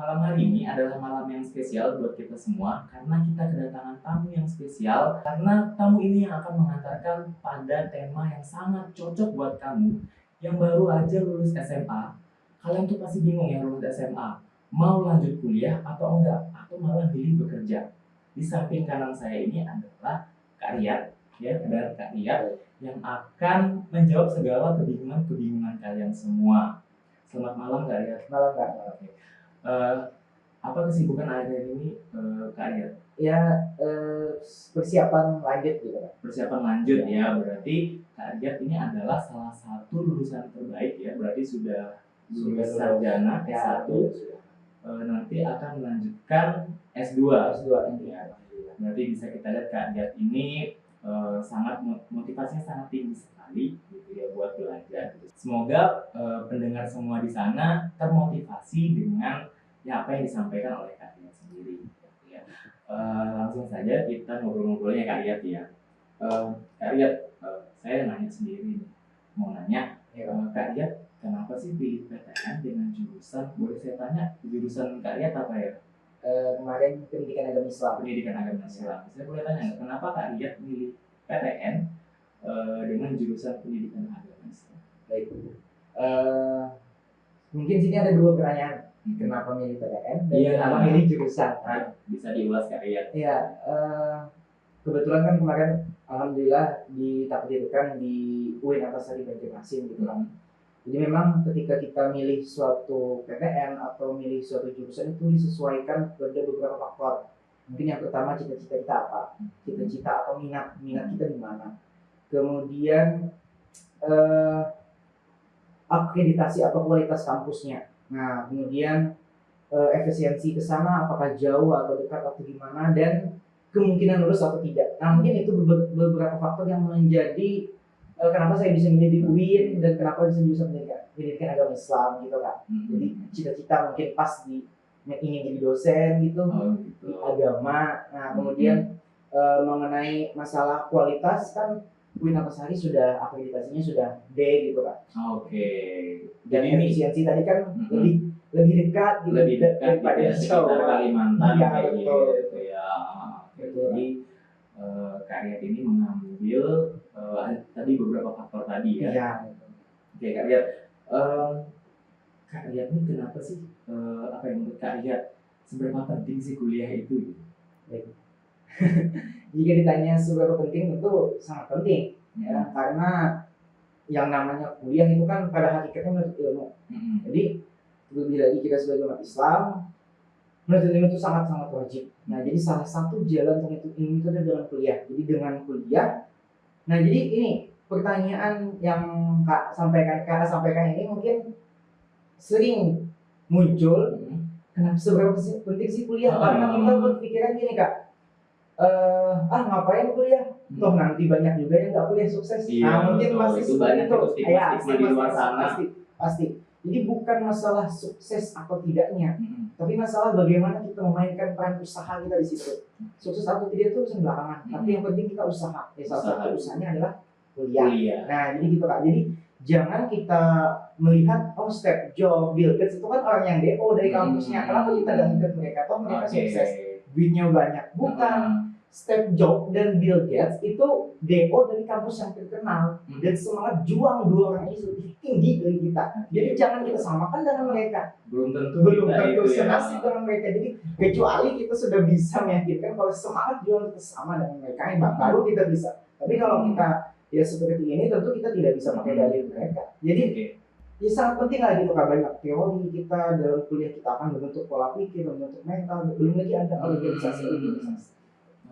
malam hari ini adalah malam yang spesial buat kita semua karena kita kedatangan tamu yang spesial. Karena tamu ini yang akan mengantarkan pada tema yang sangat cocok buat kamu yang baru aja lulus SMA. Kalian tuh pasti bingung ya lulus SMA, mau lanjut kuliah atau enggak, atau malah pilih bekerja. Di samping kanan saya ini adalah Kak Riyad, ya, dan Kak Riyad yang akan menjawab segala kebingungan kalian semua. Selamat malam Kak Riyad. Malam Kak. Oke. Apa kesibukan akhir-akhir ini Kak Riyad? Ya, persiapan lanjut gitu Kak. Persiapan lanjut ya, berarti Kak Riyad ini adalah salah satu lulusan terbaik ya, berarti sudah lulus sarjana S1, nanti akan melanjutkan S2 ini ya. Berarti bisa kita lihat Kak Riyad ini sangat motivasinya sangat tinggi sekali gitu ya buat belajar. Semoga pendengar semua di sana termotivasi dengan ya apa yang disampaikan oleh Kak Riyad sendiri gitu ya. Langsung saja kita ngobrol-ngobrolnya Kak Riyad ya. Kak Riyad, saya nanya sendiri nih. Mau nanya, Kak Riyad kenapa sih pilih PTN dengan jurusan, boleh saya tanya jurusan Kak Riyad apa ya? Kemarin pendidikan agama Islam. Pendidikan agama Islam. Saya boleh tanya nggak, kenapa Kak Riyad milih PTN dengan jurusan pendidikan agama Islam? Baik. Mungkin sini ada dua pertanyaan. Kenapa milih PTN dan kenapa milih jurusan? Bisa diulas Kak Riyad. Iya. Kebetulan kan kemarin alhamdulillah ditakdirkan di UIN Antasari Banjarmasin gitu kan. Jadi memang ketika kita milih suatu PTN atau milih suatu jurusan itu disesuaikan pada beberapa faktor. Mungkin yang pertama cita-cita kita apa, cita-cita atau minat kita di mana. Kemudian akreditasi atau kualitas kampusnya. Nah, kemudian efisiensi ke sana apakah jauh atau dekat atau gimana, dan kemungkinan lulus atau tidak. Nah, mungkin itu beberapa faktor yang menjadi kenapa saya bisa milih di UIN dan kenapa bisa pendidikan agama Islam gitu kan. Jadi cita-cita mungkin pas ingin jadi dosen gitu, di agama. Nah, kemudian mengenai masalah kualitas kan UIN Antasari sudah akreditasinya sudah D gitu kan. Oke. Dan efisiensi tadi kan lebih dekat gitu, lebih dekat daripada sekitar Kalimantan ya, kayak betul. gitu ya. Jadi Kak Riyad ini mengambil tadi beberapa faktor tadi ya. Iya. Oke Kak Riyad, Kak Riyad ini kenapa sih apa yang menurut Kak Riyad seberapa penting sih kuliah itu? Baik. Jika ditanya seberapa penting, tentu sangat penting ya, karena yang namanya kuliah itu kan pada hakikatnya menuntut ilmu. Jadi lebih lagi kita sebagai umat Islam, menuntut ilmu itu sangat-sangat wajib. Nah, jadi salah satu jalan menuntut ilmu itu adalah dengan kuliah. Jadi dengan kuliah, nah jadi ini pertanyaan yang Kak sampaikan ini mungkin sering muncul. Kenapa seberapa penting sih kuliah? Karena kita berpikiran gini Kak, ngapain kuliah? Toh nanti banyak juga yang nggak kuliah sukses. Iya, nah mungkin betul. Pasti Itu banyak itu. stigma di luar sana. Pasti. Jadi bukan masalah sukses atau tidaknya, tapi masalah bagaimana kita memainkan peran usaha kita di situ. Sukses atau tidak itu urusan belakangan, tapi yang penting kita usaha. Salah satu usahanya adalah kuliah. Nah, jadi gitu Kak. Jadi jangan kita melihat Steve Jobs, Bill Gates itu kan orang yang DO dari kampusnya. Kenapa kita nggak ikut mereka? Toh mereka sukses, duitnya banyak. Bukan. Steve Jobs dan Bill Gates itu DO dari kampus yang terkenal, dan semangat juang dua orang ini lebih tinggi dari kita. Jadi jangan kita samakan dengan mereka. Belum tentu senasib dengan mereka. Jadi kecuali kita sudah bisa meyakinkan kalau semangat juang kita sama dengan mereka, baru kita bisa. Tapi kalau kita ya seperti ini, tentu kita tidak bisa pakai dalil mereka. Jadi ya sangat penting lah gitu Kak, banyak teori kita dalam kuliah, kita akan membentuk pola pikir, membentuk mental, belum lagi ada organisasi.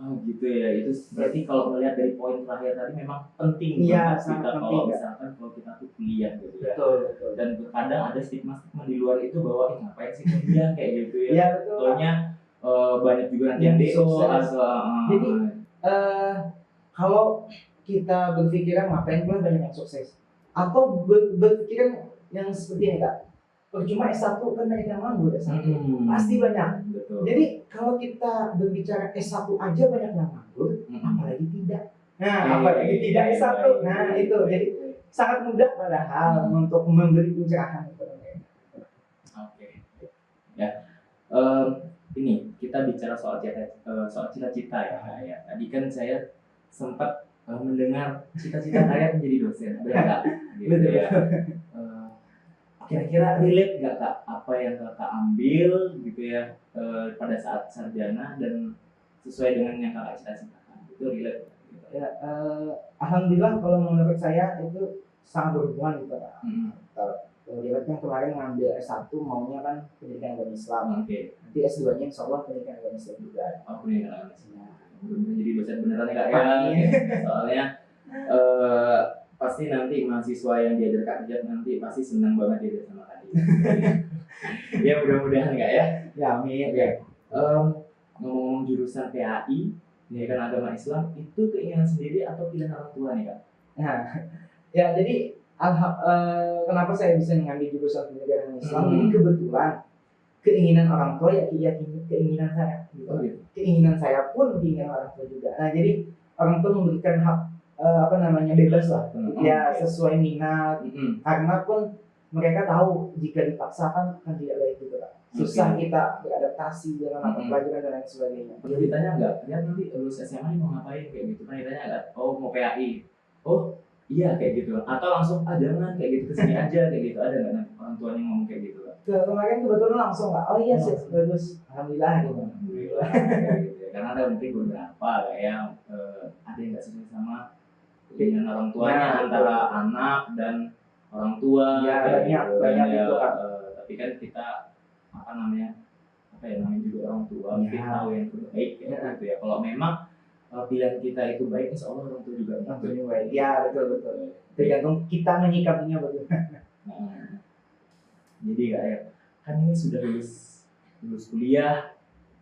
Oh gitu ya, itu berarti kalau melihat dari poin terakhir tadi memang penting banget kita kalau misalkan kalau kita tuh kuliah gitu ya. Betul. Dan kadang ada stigma-stigma di luar itu bahwa ngapain sih kuliah kayak gitu ya. Iya betul. Soalnya banyak juga nanti yang DO atau jadi kalau kita berpikiran ngapain kuliah banyak yang sukses, atau berpikiran yang seperti ini Kak, percuma S1 kan banyak yang nganggur S1, pasti banyak. Betul. Jadi kalau kita berbicara S1 aja banyak yang nganggur, apalagi tidak. Nah, apalagi tidak S1. Nah, itu jadi sangat mudah padahal untuk memberi pencerahan kepada mereka. Oke. Ya. Ini kita bicara soal cita-cita ya Kak ya. Tadi kan saya sempat mendengar cita-cita saya menjadi dosen, benar nggak? Gitu ya. Kira-kira relate nggak Kak apa yang Kakak ambil gitu ya pada saat sarjana dan sesuai dengan yang Kakak cita-citakan? Itu relate nggak? Gitu. Ya, alhamdulillah kalau menurut saya itu sangat berhubungan gitu Pak. Kalau dia kan kemarin ngambil S1 maunya kan pendidikan agama Islam. Oke. Nanti S2-nya insya Allah pendidikan agama Islam juga. Aku nih Kak. Mudah-mudahan jadi dosen beneran ya Kak ya. Soalnya pasti nanti mahasiswa yang diajar Kak Ijat nanti pasti senang banget diajar sama Kak Ijat. Ya mudah-mudahan Kak ya. Ya amin. Oke. Ngomong-ngomong jurusan PAI, pendidikan agama Islam, itu keinginan sendiri atau pilihan orang tua nih Kak? Nah, ya jadi kenapa saya bisa mengambil jurusan pendidikan agama Islam? Jadi kebetulan keinginan orang tua ya keinginan saya. Gitu. Oh, gitu. Keinginan saya pun keinginan orang tua juga. Nah jadi orang tua memberikan hak bebas lah, ya sesuai minat. Karena pun mereka tahu jika dipaksakan kan tidak baik gitu Pak. Susah kita beradaptasi dengan mata pelajaran dan lain sebagainya. Jadi ditanya nggak, lihat nanti lulus SMA mau ngapain kayak gitu kan ditanya nggak? Oh mau PAI, oh iya kayak gitu. Atau langsung jangan kayak gitu kesini aja kayak gitu, ada nggak nanti orang tuanya ngomong kayak gitu Pak? Kemarin kebetulan langsung Pak, oh iya sih bagus, alhamdulillah gitu. Alhamdulillah gitu ya. Karena ada mungkin beberapa kayak ada yang nggak sesuai sama keinginan orang tuanya antara anak dan orang tua. Ya banyak ya, itu Pak. Tapi kan kita namanya juga orang tua mungkin tahu yang terbaik gitu ya. Kalau memang pilihan kita itu baik, insya Allah orang tua juga baik. Ya betul. Tergantung kita menyikapinya bagaimana. Jadi kayak kan ini sudah lulus kuliah,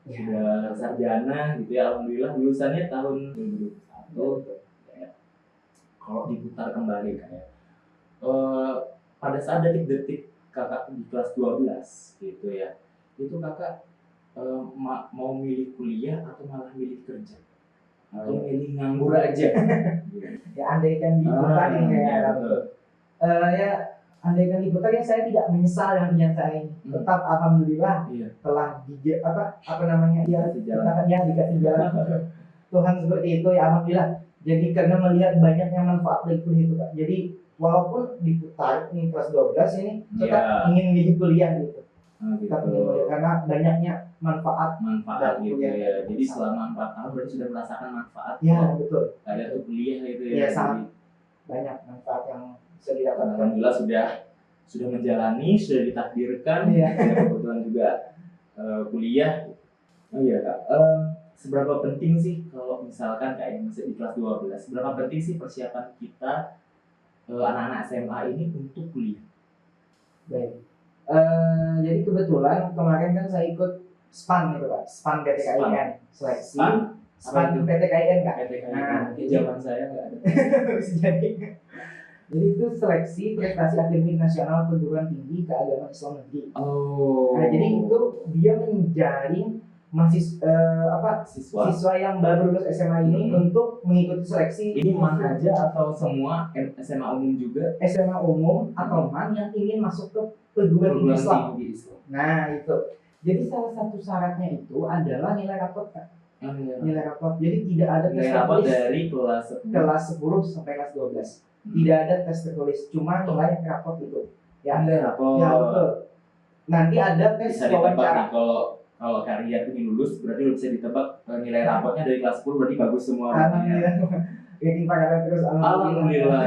sudah sarjana gitu ya. Alhamdulillah lulusannya tahun 2021. Kalau diputar kembali kayak pada saat detik-detik kakak di kelas 12 gitu ya, itu kakak mau milih kuliah atau malah milih kerja atau milih nganggur aja? Ya andaikan diputar andaikan diputar ya saya tidak menyesal dengan pilihan saya ini. Tetap alhamdulillah telah dikasih jalan Tuhan seperti itu ya alhamdulillah. Jadi karena melihat banyaknya manfaat dari kuliah itu Pak. Jadi walaupun diputar ini kelas 12 ini tetap ingin milih kuliah gitu. Tetap ingin kuliah karena banyaknya manfaat gitu ya. Jadi selama 4 tahun berarti sudah merasakan manfaat. Ya betul. Ada tuh kuliah gitu ya. Iya sangat banyak manfaat yang bisa didapatkan. Alhamdulillah sudah menjalani, sudah ditakdirkan. Ya kebetulan juga kuliah. Oh iya Kak. Seberapa penting sih kalau misalkan kayak masih di kelas 12, seberapa penting sih persiapan kita anak-anak SMA ini untuk kuliah? Baik. Jadi kebetulan kemarin kan saya ikut SPAN gitu Pak, SPAN PTKIN seleksi. SPAN PTKIN Kak. Nah, di zaman saya nggak ada. Jadi itu seleksi prestasi akademik nasional perguruan tinggi keagamaan Islam negeri. Oh. Nah, jadi itu dia menjaring siswa yang baru lulus SMA ini untuk mengikuti seleksi. Ini MAN aja atau semua SMA umum juga? SMA umum atau MAN yang ingin masuk ke perguruan tinggi Islam. Nah itu. Jadi salah satu syaratnya itu adalah nilai rapot Kak. Nilai rapot. Jadi tidak ada tes rapot dari kelas 10 sampai kelas 12. Tidak ada tes tertulis, cuma nilai rapot itu. Ya. Nilai rapot. Ya betul. Nanti ada tes wawancara. Kalau Karya ini lulus, berarti lu bisa ditebak nilai rapotnya dari kelas 10 berarti bagus semua. Alhamdulillah. Rating pakaran terus alhamdulillah.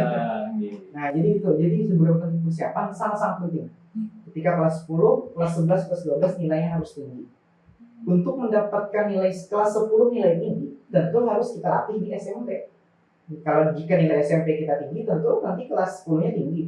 Nah, jadi itu. Jadi seberapa penting persiapan sangat penting. Ketika kelas 10, kelas 11, kelas 12 nilainya harus tinggi. Untuk mendapatkan nilai kelas 10 nilai tinggi, tentu harus kita latih di SMP. Kalau jika nilai SMP kita tinggi, tentu nanti kelas 10-nya tinggi.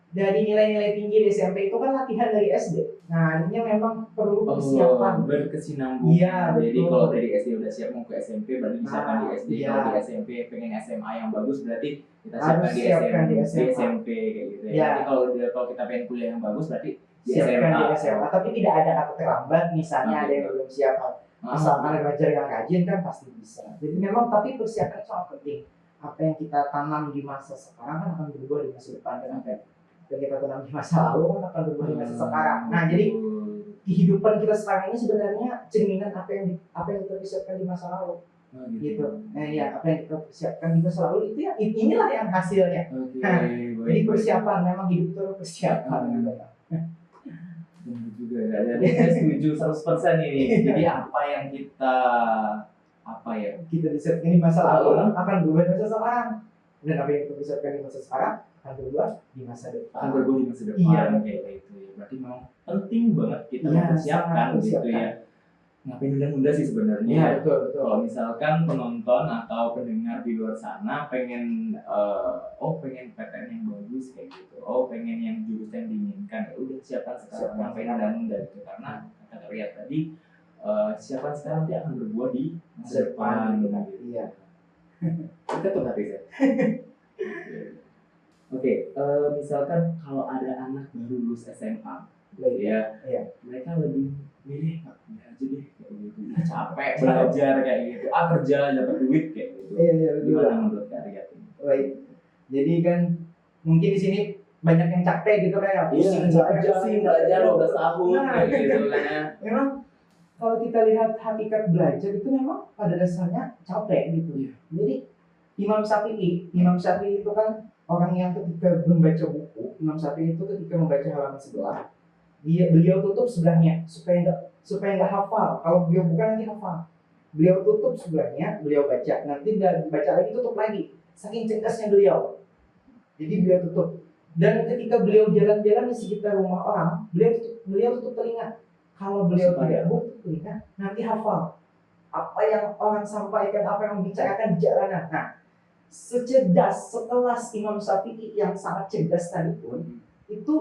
Dari nilai-nilai tinggi di SMP itu kan latihan dari SD. Nah, artinya memang perlu persiapan. Berkesinambungan. Iya, jadi kalau dari SD udah siap mau ke SMP, berarti disiapkan di SD. Iya. Kalau di SMP pengen SMA yang bagus, berarti kita siapkan di SMP kayak gitu ya. Iya. Jadi kalau kita pengen kuliah yang bagus, berarti siapkan di SMA. Tapi tidak ada kata terlambat, misalnya ada yang belum siap. Asalkan belajar yang rajin kan pasti bisa. Jadi memang tapi persiapan sangat penting. Apa yang kita tanam di masa sekarang kan akan berubah di masa depan kan. Yang kita tanam di masa lalu kan akan berubah di masa sekarang. Nah, jadi kehidupan kita sekarang ini sebenarnya cerminan apa yang kita persiapkan di masa lalu. Gitu. Apa yang kita persiapkan di masa lalu itu ya inilah yang hasilnya. Jadi persiapan, memang hidup itu persiapan. Benar juga ya. Jadi saya setuju 100% ini. Jadi apa yang kita persiapkan di masa lalu akan berubah di masa sekarang. Dan apa yang kita persiapkan di masa sekarang akan berubah di masa depan. Iya. Kayak gitu ya. Berarti memang penting banget kita mempersiapkan gitu ya. Ngapain nunda-nunda sih sebenarnya? Iya, betul. Kalau misalkan penonton atau pendengar di luar sana pengen pengen PTN yang bagus kayak gitu, pengen yang jurusan diinginkan, ya udah siapkan sekarang, ngapain nunda-nunda gitu. Karena kata Ria tadi, siapkan sekarang nanti akan berbuah di masa depan. Iya. Kita tuh hati saya. Oke, misalkan kalau ada anak baru lulus SMA, ya, mereka lebih milih aja deh kayak gitu, capek belajar kayak gitu, kerja dapat duit kayak gitu. Iya, gimana menurut kalian? Baik, jadi kan mungkin di sini banyak yang capek gitu kayak pusing belajar 12 tahun kayak gitu kan ya. Memang kalau kita lihat hakikat belajar itu memang pada dasarnya capek gitu. Jadi Imam Syafi'i itu kan orang yang ketika membaca buku, Imam Syafi'i itu ketika membaca halaman sebelah, beliau tutup sebelahnya supaya nggak hafal. Kalau beliau bukan nanti hafal. Beliau tutup sebelahnya, beliau baca, nanti baca lagi tutup lagi. Saking cerdasnya beliau. Jadi beliau tutup. Dan ketika beliau jalan-jalan di sekitar rumah orang, beliau tutup telinga. Kalau beliau tidak tutup telinga, nanti hafal apa yang orang sampaikan, apa yang dibicarakan di jalanan. Nah, secerdas sekelas Imam Syafi'i yang sangat cerdas tadi pun itu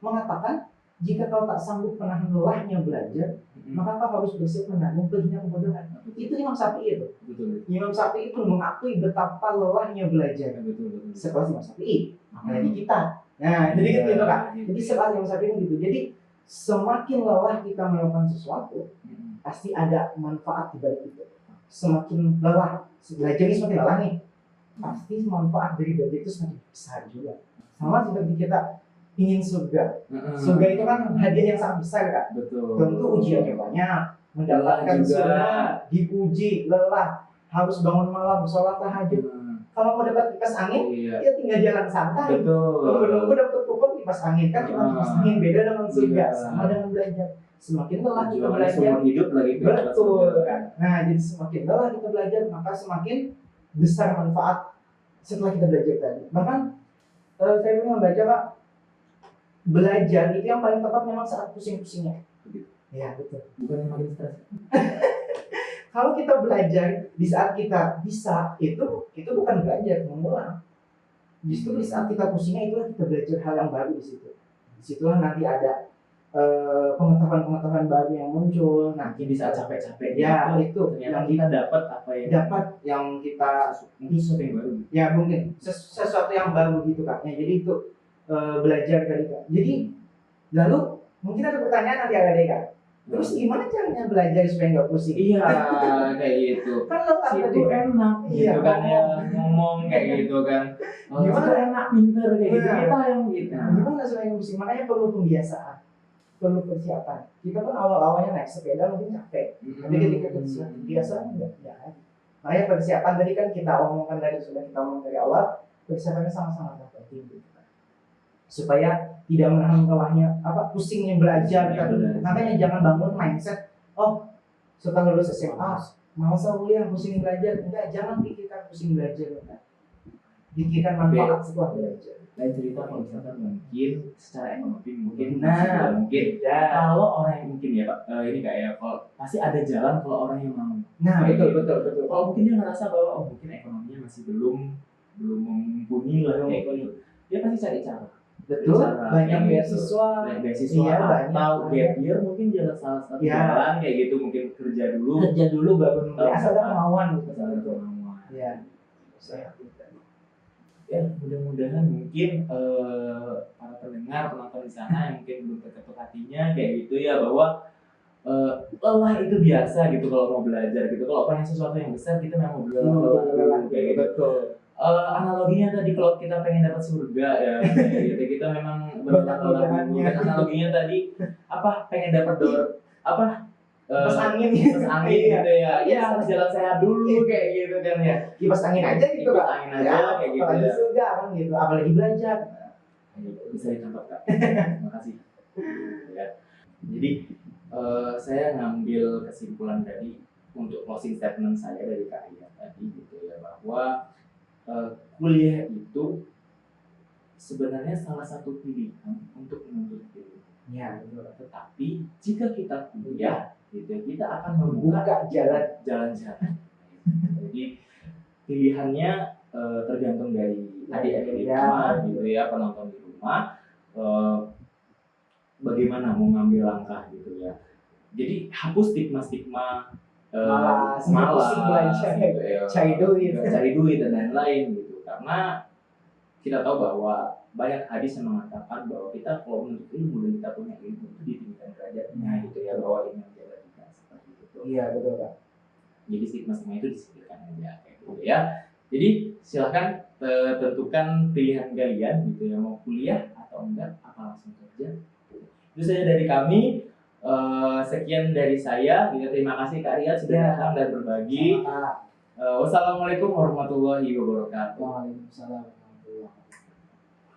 mengatakan, jika kau tak sanggup menahan lelahnya belajar, maka kau harus bersiap menanggung pedihnya kebodohan. Itu Imam Syafi'i itu. Betul. Imam Syafi'i pun mengakui betapa lelahnya belajar. Betul. Sekelas Imam Syafi'i, apalagi kita. Nah, jadi gitu Kak. Jadi sekelas Imam Syafi'i gitu. Jadi semakin lelah kita melakukan sesuatu, pasti ada manfaat di balik itu. Semakin lelah, belajar ini semakin lelah nih, pasti manfaat dari belajar itu semakin besar juga. Sama seperti kita ingin surga. Surga itu kan hadiah yang sangat besar Kak. Betul. Tentu ujiannya banyak. Mendapatkan surga, diuji, lelah, harus bangun malam, sholat tahajud. Kalau mau dapat kipas angin, ya tinggal jalan santai. Nunggu dapat kupon kipas angin, kan cuma kipas angin, beda dengan surga. Sama dengan belajar. Semakin lelah kita belajar, hidup lagi betul kan. Nah, jadi semakin lelah kita belajar, maka semakin besar manfaat setelah kita belajar tadi. Bahkan saya pernah membaca Kak, belajar itu yang paling tepat memang saat pusing-pusingnya. Iya, betul. Bukan yang makin stres. Kalau kita belajar di saat kita bisa, itu bukan belajar, mengulang. Justru di saat kita pusingnya, itulah kita belajar hal yang baru di situ. Disitulah nanti ada pengetahuan-pengetahuan baru yang muncul. Nah, di saat capek-capek ya itu yang kita dapat yang kita sesuatu yang baru. Ya mungkin sesuatu yang baru gitu Kak. Ya, jadi itu belajar kali Kak. Jadi lalu mungkin ada pertanyaan nanti ada deh Kak. Terus gimana caranya belajar supaya nggak pusing? Iya, kayak gitu. Kan lo itu enak gitu kan ya, ngomong kayak gitu kan. Gimana enak pinter kayak gitu, kita yang gitu. Gimana supaya nggak pusing? Makanya perlu pembiasaan, perlu persiapan. Kita kan awal-awalnya naik sepeda mungkin capek, tapi ketika kita biasa enggak. Makanya persiapan tadi kan kita omongkan sudah kita omong dari awal, persiapannya sangat-sangat penting gitu. Supaya tidak menahan lelahnya, pusingnya belajar kan. Makanya jangan bangun mindset, setelah lulus SMA, malas kuliah, pusing belajar. Enggak, jangan pikirkan pusing belajar. Pikirkan manfaat setelah belajar. Lain cerita kalau misalkan mungkin secara ekonomi mungkin kalau orang yang mungkin ya Pak, ini kayak kalau pasti ada jalan kalau orang yang mau. Nah, betul. Kalau mungkin dia ngerasa bahwa mungkin ekonominya masih belum mumpuni lah kayak gitu, dia pasti cari cara. Betul, banyak beasiswa, atau gap year mungkin jalan salah satu jalan kayak gitu, mungkin kerja dulu baru asal ada kemauan gitu. Ya mudah-mudahan mungkin para pendengar penonton di sana yang mungkin belum terketuk hatinya kayak gitu ya, bahwa lelah itu biasa gitu kalau mau belajar gitu. Kalau pengen sesuatu yang besar kita memang lelah kayak gitu. Betul. analoginya tadi kalau kita pengen dapat surga ya kayak gitu, kita memang berlaku. Dan analoginya tadi apa, pengen dapat apa kipas angin kipas angin Iya. gitu ya, ya harus jalan sehat dulu kayak gitu kan ya. kipas angin aja gitu Kipas Kak. angin aja kayak gitu apalagi ya. surga kan gitu, apalagi belajar. Bisa ditangkap Kak. Terima kasih. Ya. Jadi saya ngambil kesimpulan tadi untuk closing statement saya dari Kak Ria tadi gitu ya, bahwa kuliah itu sebenarnya salah satu pilihan untuk menuntut ilmu. Ya, betul. Tetapi jika kita kuliah, gitu, kita akan membuka jalan-jalan. Jadi pilihannya tergantung dari adik-adik di rumah, gitu ya, penonton di rumah, bagaimana mau ngambil langkah gitu ya. Jadi hapus stigma-stigma malas gitu ya, cari duit dan lain-lain gitu, karena kita tahu bahwa banyak hadis yang mengatakan bahwa kita kalau menuntut ilmu dan kita punya ilmu itu ditinggikan derajatnya gitu ya, bahwa ini menjaga kita seperti itu. Iya betul Kak. Jadi stigma itu disingkirkan aja kayak gitu ya. Jadi silahkan tentukan pilihan kalian gitu ya, mau kuliah atau enggak, apa langsung kerja. Itu saja dari kami. Sekian dari saya. Terima kasih Kak Ria sudah datang dan berbagi. Wassalamualaikum warahmatullahi wabarakatuh. Waalaikumsalam warahmatullahi wabarakatuh.